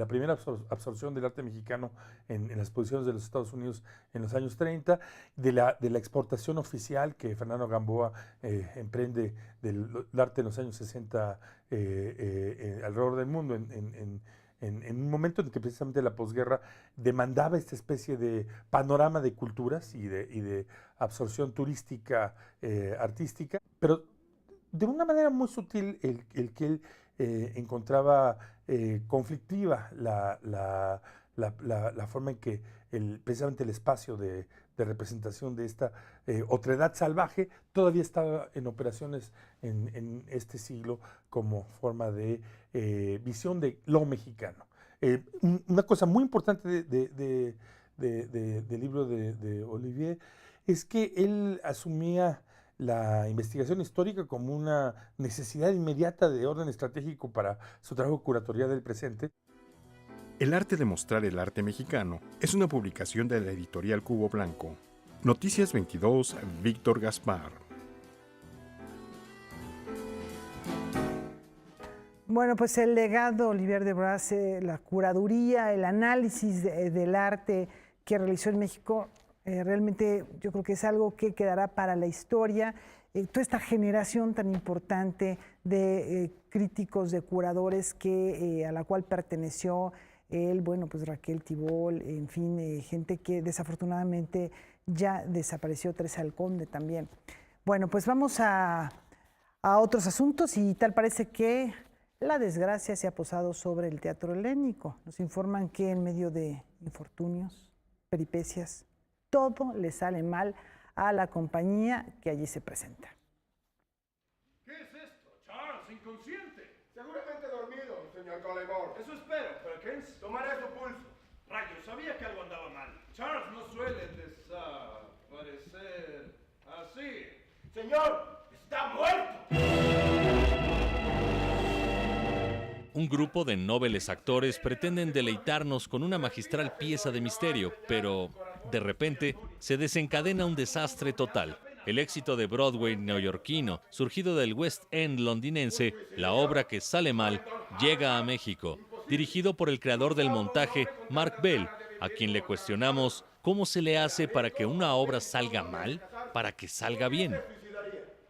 primera absorción del arte mexicano en las exposiciones de los Estados Unidos en los años 30, de la exportación oficial que Fernando Gamboa emprende del arte en los años 60 alrededor del mundo, en un momento en que precisamente la posguerra demandaba esta especie de panorama de culturas y de absorción turística, artística, pero de una manera muy sutil el que él encontraba conflictiva la forma en que precisamente el espacio de representación de esta otredad salvaje todavía estaba en operaciones en este siglo como forma de visión de lo mexicano. Una cosa muy importante del libro de Olivier es que él asumía la investigación histórica como una necesidad inmediata de orden estratégico para su trabajo curatorial del presente. El arte de mostrar el arte mexicano es una publicación de la editorial Cubo Blanco. Noticias 22, Víctor Gaspar. Bueno, pues el legado Olivier de Brasse, la curaduría, el análisis del arte que realizó en México, realmente yo creo que es algo que quedará para la historia. Toda esta generación tan importante de críticos, de curadores a la cual perteneció él, bueno, pues Raquel Tibol, en fin, gente que desafortunadamente ya desapareció, Teresa del Conde también. Bueno, pues vamos a otros asuntos y tal parece que la desgracia se ha posado sobre el teatro helénico. Nos informan que en medio de infortunios, peripecias, todo le sale mal a la compañía que allí se presenta. ¿Qué es esto? Charles, inconsciente. Seguramente dormido, señor Colemore. Eso espero, Perkins. Tomaré su pulso. Rayos, sabía que algo andaba mal. Charles no suele desaparecer así. Señor, está muerto. Un grupo de nobles actores pretenden deleitarnos con una magistral pieza de misterio, pero de repente se desencadena un desastre total. El éxito de Broadway neoyorquino, surgido del West End londinense, la obra que sale mal, llega a México. Dirigido por el creador del montaje, Mark Bell, a quien le cuestionamos cómo se le hace para que una obra salga mal, para que salga bien.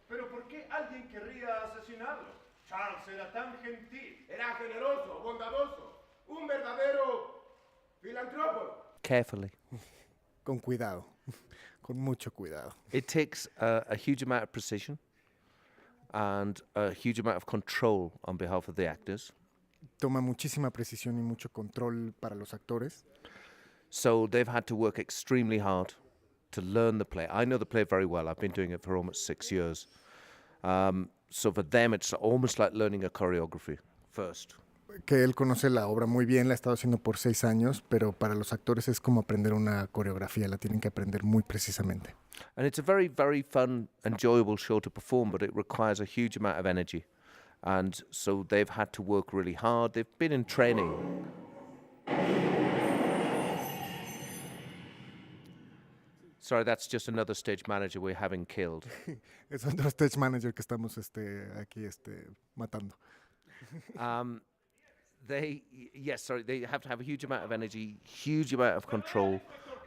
¿Pero por qué alguien querría asesinarlo? Charles era tan gentil, era generoso, bondadoso, un verdadero filantrópo. Carefully. Con cuidado, con mucho cuidado. It takes a huge amount of precision and a huge amount of control on behalf of the actors. Toma muchísima precisión y mucho control para los actores. So they've had to work extremely hard to learn the play. I know the play very well. I've been doing it for almost 6 years. So for them, it's almost like learning a choreography first. Que él conoce la obra muy bien, la ha estado haciendo por 6 años, pero para los actores es como aprender una coreografía, la tienen que aprender muy precisamente. And it's a very, very fun, enjoyable show to perform, but it requires a huge amount of energy. And so they've had to work really hard. They've been in training. Sorry, that's just another stage manager we're having killed. Es otro stage manager que estamos aquí matando. They have to have a huge amount of energy, huge amount of control,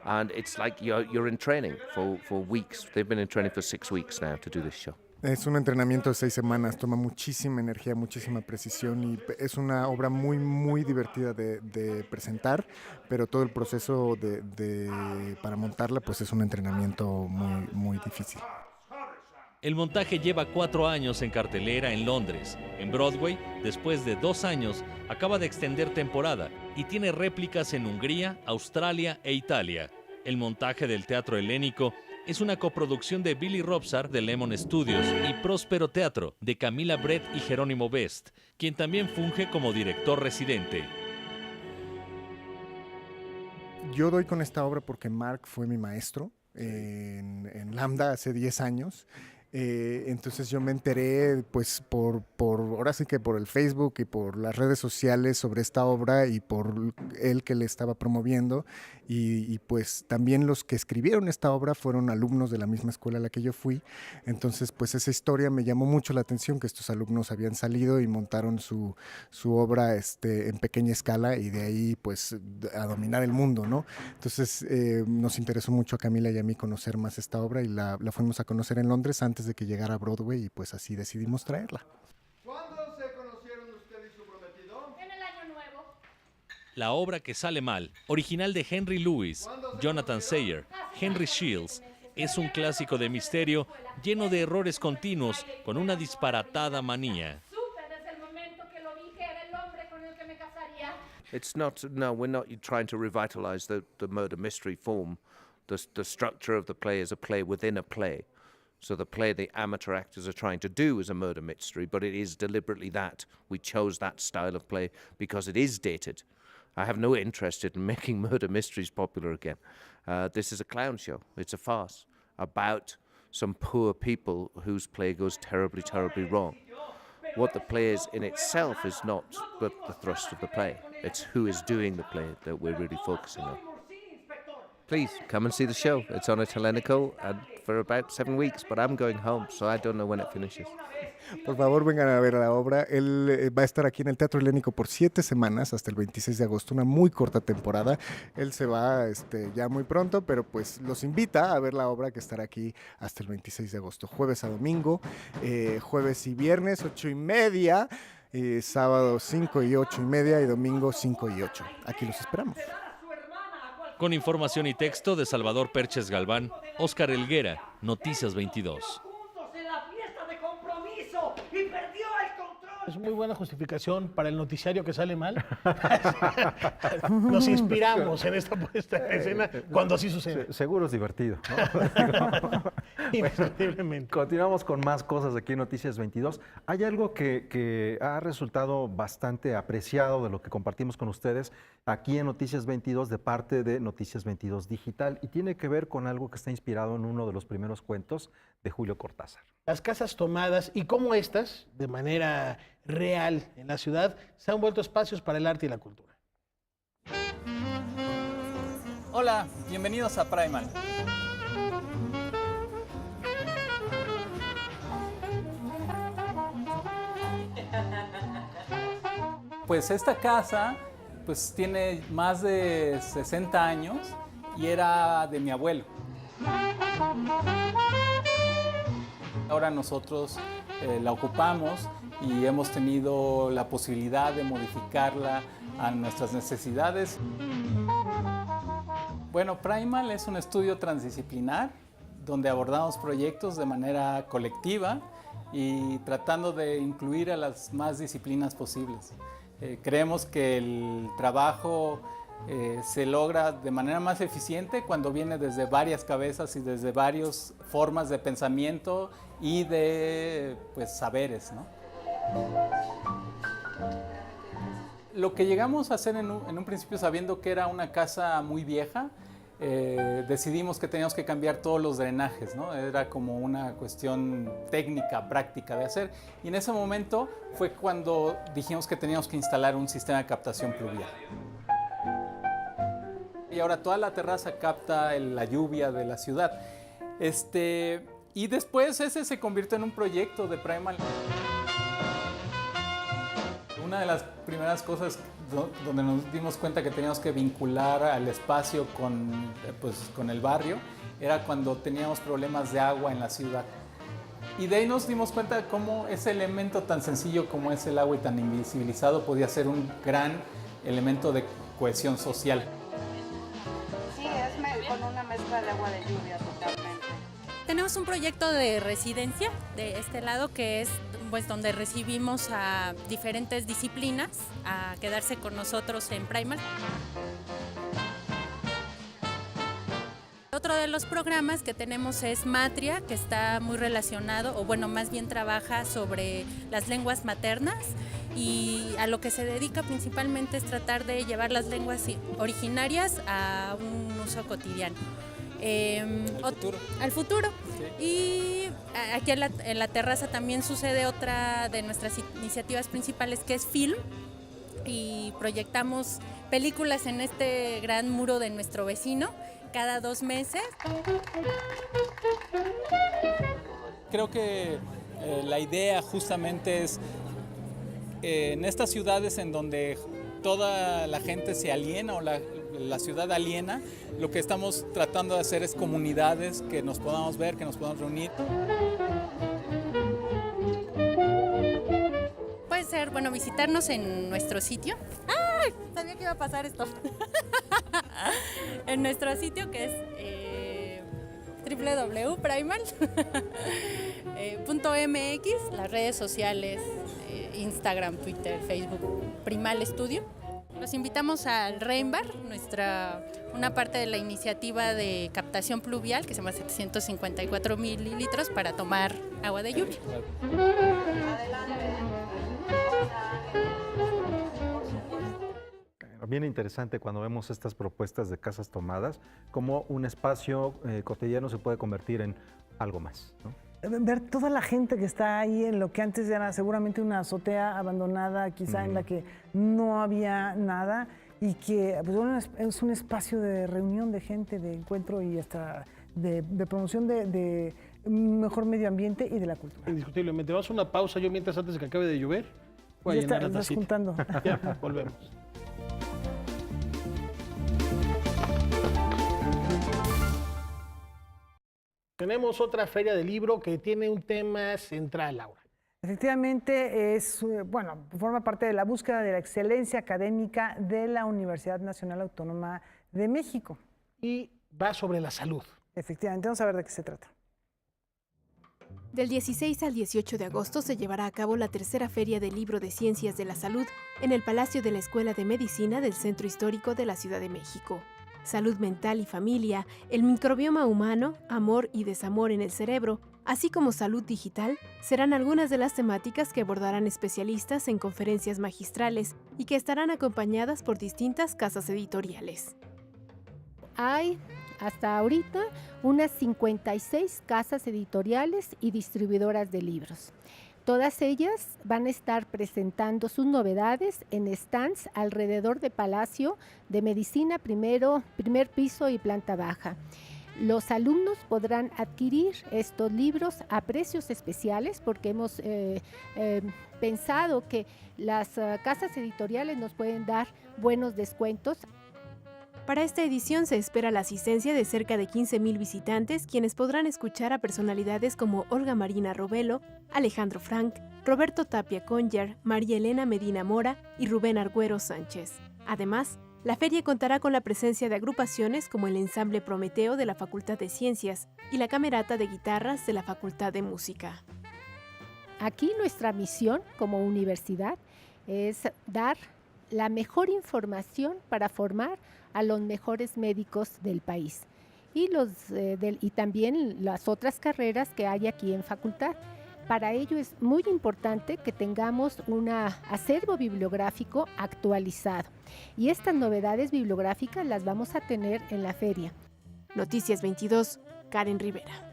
and it's like you're in training for weeks. They've been in training for 6 weeks now to do this show. Es un entrenamiento de 6 semanas, toma muchísima energía, muchísima precisión y es una obra muy, muy divertida de presentar, pero todo el proceso para montarla pues es un entrenamiento muy, muy difícil. El montaje lleva 4 años en cartelera en Londres. En Broadway, después de 2 años, acaba de extender temporada y tiene réplicas en Hungría, Australia e Italia. El montaje del teatro helénico es una coproducción de Billy Robsar de Lemon Studios y Próspero Teatro de Camila Brett y Jerónimo Best, quien también funge como director residente. Yo doy con esta obra porque Mark fue mi maestro en Lambda hace 10 años Entonces yo me enteré pues ahora sí que por el Facebook y por las redes sociales sobre esta obra y por él que le estaba promoviendo y pues también los que escribieron esta obra fueron alumnos de la misma escuela a la que yo fui. Entonces pues esa historia me llamó mucho la atención, que estos alumnos habían salido y montaron su obra en pequeña escala y de ahí pues a dominar el mundo, ¿no? Entonces nos interesó mucho a Camila y a mí conocer más esta obra y la fuimos a conocer en Londres antes de que llegara a Broadway y pues así decidimos traerla. ¿Cuándo se conocieron usted y su prometido? En el año nuevo. La obra que sale mal, original de Henry Lewis, Jonathan Sayer, Henry Shields, es un clásico de misterio lleno de errores continuos con una disparatada manía. Supe desde el momento que lo vi que era el hombre con el que me casaría. We're not trying to revitalize the murder mystery form. The structure of the play is a play within a play. So the play the amateur actors are trying to do is a murder mystery, but it is deliberately that. We chose that style of play because it is dated. I have no interest in making murder mysteries popular again. This is a clown show. It's a farce about some poor people whose play goes terribly, terribly wrong. What the play is in itself is not but the thrust of the play. It's who is doing the play that we're really focusing on. Please come and see the show. It's on at Hellenico and for about 7 weeks, but I'm going home, so I don't know when it finishes. Por favor, vengan a ver la obra. Él va a estar aquí en el Teatro Helénico por 7 semanas, hasta el 26 de agosto, una muy corta temporada. Él se va ya muy pronto, pero pues los invita a ver la obra que estará aquí hasta el 26 de agosto, jueves a domingo, jueves y viernes 8:30, sábado 5 y 8:30 y domingo 5 y 8. Aquí los esperamos. Con información y texto de Salvador Perches Galván, Óscar Helguera, Noticias 22. Es muy buena justificación para el noticiario que sale mal. Nos inspiramos en esta puesta en escena cuando así sucede. Seguro es divertido, ¿no? Indiscutiblemente. Continuamos con más cosas aquí en Noticias 22. Hay algo que ha resultado bastante apreciado de lo que compartimos con ustedes aquí en Noticias 22 de parte de Noticias 22 Digital y tiene que ver con algo que está inspirado en uno de los primeros cuentos de Julio Cortázar. Las casas tomadas y cómo estas, de manera real en la ciudad, se han vuelto espacios para el arte y la cultura. Hola, bienvenidos a Primal. Pues esta casa pues tiene más de 60 años y era de mi abuelo. Ahora nosotros la ocupamos y hemos tenido la posibilidad de modificarla a nuestras necesidades. Bueno, Primal es un estudio transdisciplinar donde abordamos proyectos de manera colectiva y tratando de incluir a las más disciplinas posibles. Creemos que el trabajo se logra de manera más eficiente cuando viene desde varias cabezas y desde varias formas de pensamiento y de saberes, ¿no? Lo que llegamos a hacer en un principio, sabiendo que era una casa muy vieja, decidimos que teníamos que cambiar todos los drenajes, ¿no? Era como una cuestión técnica, práctica de hacer. Y en ese momento fue cuando dijimos que teníamos que instalar un sistema de captación pluvial. Y ahora toda la terraza capta la lluvia de la ciudad. Y después ese se convirtió en un proyecto de Primal. Una de las primeras cosas donde nos dimos cuenta que teníamos que vincular al espacio con el barrio era cuando teníamos problemas de agua en la ciudad. Y de ahí nos dimos cuenta de cómo ese elemento tan sencillo como es el agua y tan invisibilizado podía ser un gran elemento de cohesión social. Sí, es con una mezcla de agua de lluvia totalmente. Tenemos un proyecto de residencia de este lado que es donde recibimos a diferentes disciplinas a quedarse con nosotros en Primal. Otro de los programas que tenemos es Matria, que está muy relacionado, o más bien trabaja sobre las lenguas maternas y a lo que se dedica principalmente es tratar de llevar las lenguas originarias a un uso cotidiano. Al futuro. Sí. Y aquí en la terraza también sucede otra de nuestras iniciativas principales, que es Film, y proyectamos películas en este gran muro de nuestro vecino cada 2 meses. Creo que la idea justamente es en estas ciudades en donde toda la gente se aliena o la ciudad aliena, lo que estamos tratando de hacer es comunidades que nos podamos ver, que nos podamos reunir. Puede ser, bueno, visitarnos en nuestro sitio. ¡Ay! Sabía que iba a pasar esto. En nuestro sitio, que es www.primal.mx, las redes sociales, Instagram, Twitter, Facebook, Primal Studio. Los invitamos al Rainbar, una parte de la iniciativa de captación pluvial, que se llama 754 mililitros para tomar agua de lluvia. Bien interesante cuando vemos estas propuestas de casas tomadas, cómo un espacio cotidiano se puede convertir en algo más, ¿no? Ver toda la gente que está ahí en lo que antes era seguramente una azotea abandonada, quizá en la que no había nada, y que pues, bueno, es un espacio de reunión de gente, de encuentro y hasta de promoción de mejor medio ambiente y de la cultura. Indiscutiblemente. Vamos a una pausa. Yo mientras, antes de que acabe de llover, voy a llenar la tacita. Juntando. Ya, volvemos. Tenemos otra feria de libro que tiene un tema central, Laura. Efectivamente, forma parte de la búsqueda de la excelencia académica de la Universidad Nacional Autónoma de México. Y va sobre la salud. Efectivamente, vamos a ver de qué se trata. Del 16 al 18 de agosto se llevará a cabo la tercera Feria del Libro de Ciencias de la Salud en el Palacio de la Escuela de Medicina del Centro Histórico de la Ciudad de México. Salud mental y familia, el microbioma humano, amor y desamor en el cerebro, así como salud digital, serán algunas de las temáticas que abordarán especialistas en conferencias magistrales y que estarán acompañadas por distintas casas editoriales. Hay hasta ahorita unas 56 casas editoriales y distribuidoras de libros. Todas ellas van a estar presentando sus novedades en stands alrededor del Palacio de Medicina, primer piso y planta baja. Los alumnos podrán adquirir estos libros a precios especiales porque hemos pensado que las casas editoriales nos pueden dar buenos descuentos. Para esta edición se espera la asistencia de cerca de 15,000 visitantes, quienes podrán escuchar a personalidades como Olga Marina Robelo, Alejandro Frank, Roberto Tapia Conyer, María Elena Medina Mora y Rubén Argüero Sánchez. Además, la feria contará con la presencia de agrupaciones como el Ensamble Prometeo de la Facultad de Ciencias y la Camerata de Guitarras de la Facultad de Música. Aquí nuestra misión como universidad es dar la mejor información para formar a los mejores médicos del país y también las otras carreras que hay aquí en facultad. Para ello es muy importante que tengamos un acervo bibliográfico actualizado y estas novedades bibliográficas las vamos a tener en la feria. Noticias 22, Karen Rivera.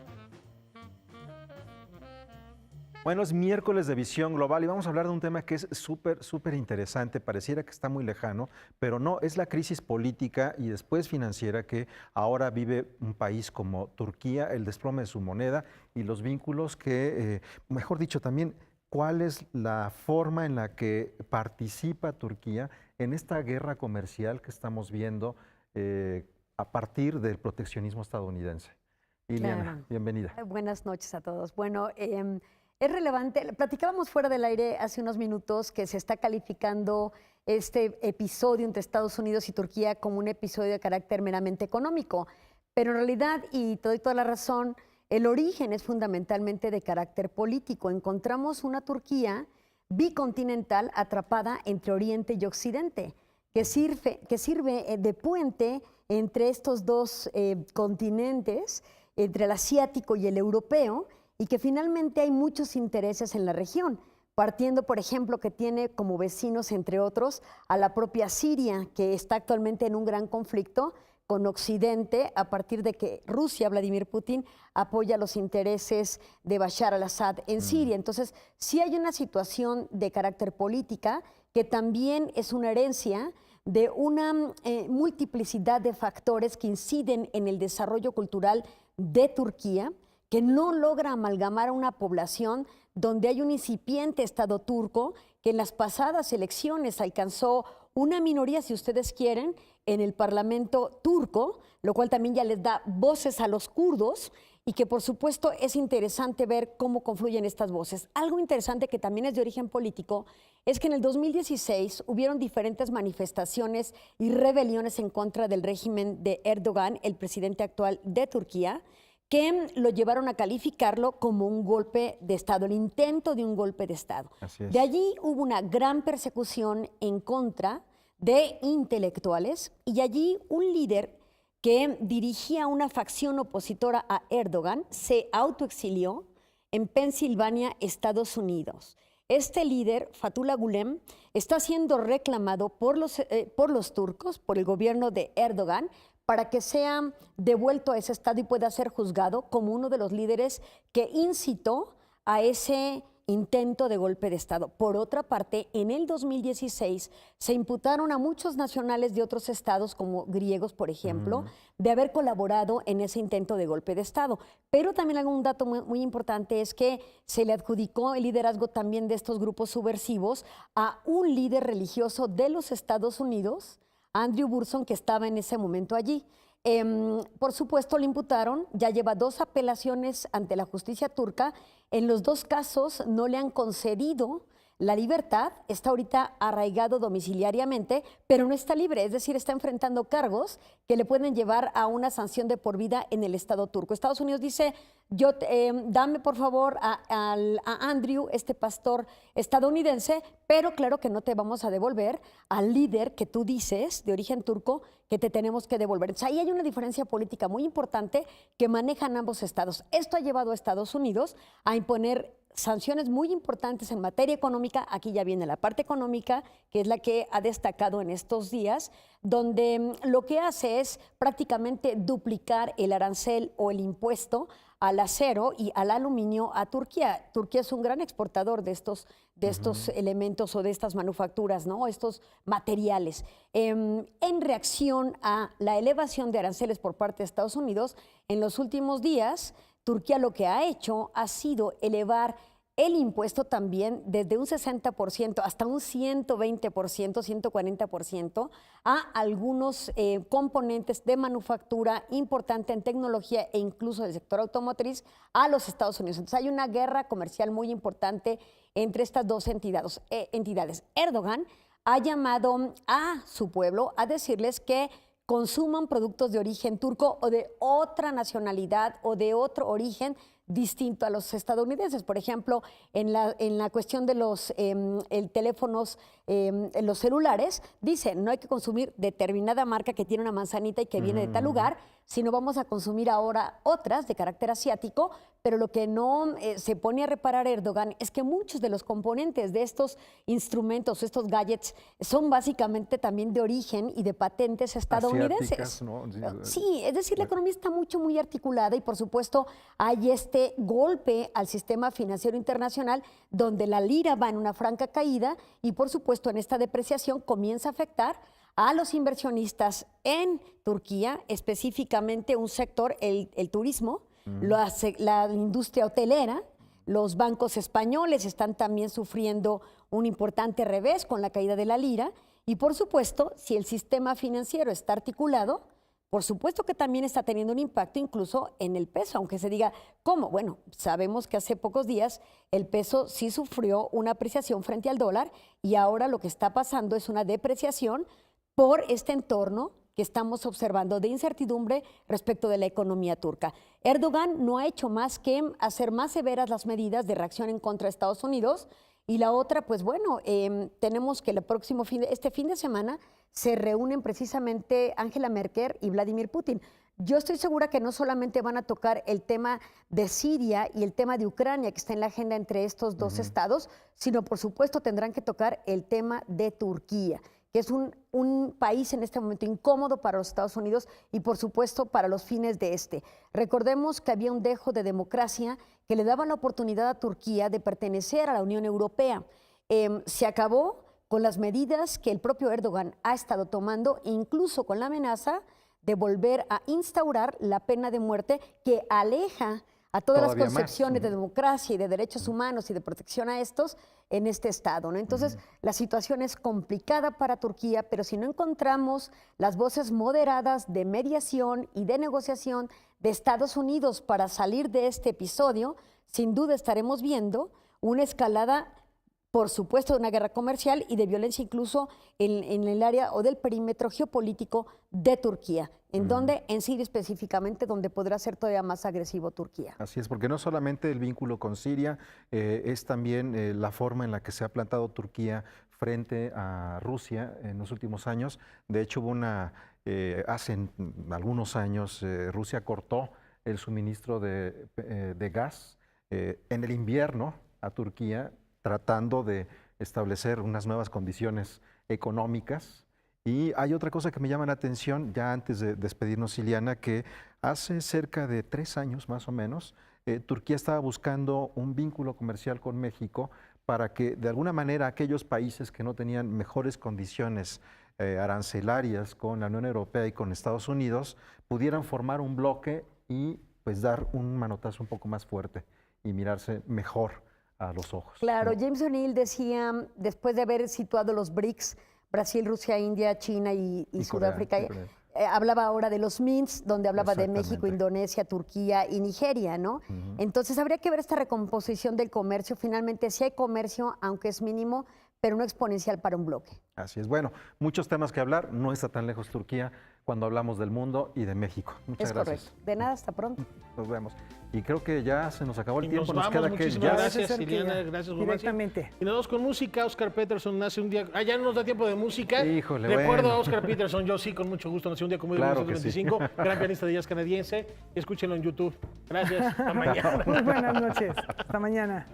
Bueno, es miércoles de Visión Global y vamos a hablar de un tema que es súper interesante. Pareciera que está muy lejano, pero no, es la crisis política y después financiera que ahora vive un país como Turquía, el desplome de su moneda y los vínculos que, mejor dicho, también cuál es la forma en la que participa Turquía en esta guerra comercial que estamos viendo a partir del proteccionismo estadounidense. Iliana, Claro. bienvenida. Buenas noches a todos. Bueno, es relevante, platicábamos fuera del aire hace unos minutos que se está calificando este episodio entre Estados Unidos y Turquía como un episodio de carácter meramente económico, pero en realidad, y te doy toda la razón, el origen es fundamentalmente de carácter político. Encontramos una Turquía bicontinental atrapada entre Oriente y Occidente, que sirve de puente entre estos dos continentes, entre el asiático y el europeo, y que finalmente hay muchos intereses en la región, partiendo, por ejemplo, que tiene como vecinos, entre otros, a la propia Siria, que está actualmente en un gran conflicto con Occidente a partir de que Rusia, Vladimir Putin, apoya los intereses de Bashar al-Assad en Siria. Entonces, sí hay una situación de carácter política que también es una herencia de una multiplicidad de factores que inciden en el desarrollo cultural de Turquía, que no logra amalgamar a una población donde hay un incipiente Estado turco que en las pasadas elecciones alcanzó una minoría, si ustedes quieren, en el Parlamento turco, lo cual también ya les da voces a los kurdos y que por supuesto es interesante ver cómo confluyen estas voces. Algo interesante que también es de origen político es que en el 2016 hubieron diferentes manifestaciones y rebeliones en contra del régimen de Erdogan, el presidente actual de Turquía, que lo llevaron a calificarlo como un golpe de Estado, el intento de un golpe de Estado. Así es. De allí hubo una gran persecución en contra de intelectuales y allí un líder que dirigía una facción opositora a Erdogan se autoexilió en Pensilvania, Estados Unidos. Este líder, Fethullah Gülen, está siendo reclamado por los turcos, por el gobierno de Erdogan, para que sea devuelto a ese estado y pueda ser juzgado como uno de los líderes que incitó a ese intento de golpe de Estado. Por otra parte, en el 2016 se imputaron a muchos nacionales de otros estados, como griegos, por ejemplo, de haber colaborado en ese intento de golpe de Estado. Pero también un dato muy importante es que se le adjudicó el liderazgo también de estos grupos subversivos a un líder religioso de los Estados Unidos, Andrew Burson, que estaba en ese momento allí. Por supuesto, le imputaron, ya lleva 2 apelaciones ante la justicia turca. En los 2 casos no le han concedido la libertad, está ahorita arraigado domiciliariamente, pero no está libre, es decir, está enfrentando cargos que le pueden llevar a una sanción de por vida en el Estado turco. Estados Unidos dice, dame por favor a Andrew, este pastor estadounidense, pero claro que no te vamos a devolver al líder que tú dices, de origen turco, que te tenemos que devolver. Entonces, ahí hay una diferencia política muy importante que manejan ambos estados. Esto ha llevado a Estados Unidos a imponer sanciones muy importantes en materia económica. Aquí ya viene la parte económica, que es la que ha destacado en estos días, donde lo que hace es prácticamente duplicar el arancel o el impuesto al acero y al aluminio a Turquía. Turquía es un gran exportador de estos elementos o de estas manufacturas, ¿no? Estos materiales. En reacción a la elevación de aranceles por parte de Estados Unidos, en los últimos días, Turquía lo que ha hecho ha sido elevar el impuesto también desde un 60% hasta un 120%, 140% a algunos componentes de manufactura importante en tecnología e incluso del sector automotriz a los Estados Unidos. Entonces hay una guerra comercial muy importante entre estas dos entidades. Erdogan ha llamado a su pueblo a decirles que consuman productos de origen turco o de otra nacionalidad o de otro origen distinto a los estadounidenses. Por ejemplo, en la cuestión de los teléfonos, los celulares, dice, no hay que consumir determinada marca que tiene una manzanita y que viene de tal lugar, sino vamos a consumir ahora otras de carácter asiático, pero lo que no se pone a reparar Erdogan es que muchos de los componentes de estos instrumentos, estos gadgets, son básicamente también de origen y de patentes estadounidenses. Asiáticas, ¿no? Sí, es decir, la economía está muy articulada y por supuesto hay este golpe al sistema financiero internacional donde la lira va en una franca caída y por supuesto en esta depreciación comienza a afectar a los inversionistas en Turquía, específicamente un sector, el turismo, la industria hotelera. Los bancos españoles están también sufriendo un importante revés con la caída de la lira y por supuesto, si el sistema financiero está articulado, por supuesto que también está teniendo un impacto incluso en el peso, aunque se diga, ¿cómo? Bueno, sabemos que hace pocos días el peso sí sufrió una apreciación frente al dólar y ahora lo que está pasando es una depreciación por este entorno que estamos observando de incertidumbre respecto de la economía turca. Erdogan no ha hecho más que hacer más severas las medidas de reacción en contra de Estados Unidos y la otra, pues bueno, tenemos que este fin de semana se reúnen precisamente Angela Merkel y Vladimir Putin. Yo estoy segura que no solamente van a tocar el tema de Siria y el tema de Ucrania, que está en la agenda entre estos dos estados, sino por supuesto tendrán que tocar el tema de Turquía, que es un país en este momento incómodo para los Estados Unidos y por supuesto para los fines de este. Recordemos que había un dejo de democracia que le daba la oportunidad a Turquía de pertenecer a la Unión Europea. Se acabó con las medidas que el propio Erdogan ha estado tomando, incluso con la amenaza de volver a instaurar la pena de muerte que aleja a todas las concepciones de democracia y de derechos humanos y de protección a estos en este estado, ¿no? Entonces, la situación es complicada para Turquía, pero si no encontramos las voces moderadas de mediación y de negociación de Estados Unidos para salir de este episodio, sin duda estaremos viendo una escalada, por supuesto, de una guerra comercial y de violencia incluso en el área o del perímetro geopolítico de Turquía, en donde, en Siria específicamente, donde podrá ser todavía más agresivo Turquía. Así es, porque no solamente el vínculo con Siria, es también la forma en la que se ha plantado Turquía frente a Rusia en los últimos años. De hecho, hubo hace algunos años, Rusia cortó el suministro de gas en el invierno a Turquía, tratando de establecer unas nuevas condiciones económicas. Y hay otra cosa que me llama la atención, ya antes de despedirnos, Ileana, que hace cerca de 3 años más o menos, Turquía estaba buscando un vínculo comercial con México para que de alguna manera aquellos países que no tenían mejores condiciones arancelarias con la Unión Europea y con Estados Unidos pudieran formar un bloque y pues dar un manotazo un poco más fuerte y mirarse mejor a los ojos. Claro, James O'Neill decía, después de haber situado los BRICS, Brasil, Rusia, India, China y Sudáfrica, hablaba ahora de los MINS, donde hablaba de México, Indonesia, Turquía y Nigeria, ¿no? Entonces habría que ver esta recomposición del comercio. Finalmente sí hay comercio, aunque es mínimo, pero no exponencial para un bloque. Así es. Bueno, muchos temas que hablar. No está tan lejos Turquía cuando hablamos del mundo y de México. Muchas gracias. Correcto. De nada, hasta pronto. Nos vemos. Y creo que ya se nos acabó el tiempo. Nos queda que ya. Gracias, Ileana. Gracias, directamente. Y nos vamos con música. Oscar Peterson nace un día. Ya no nos da tiempo de música. Híjole, Recuerdo a Oscar Peterson, yo sí, con mucho gusto. Nació un día como hoy, claro 1925. Sí. Gran pianista de jazz canadiense. Escúchenlo en YouTube. Gracias. Hasta mañana. Muy buenas noches. Hasta mañana.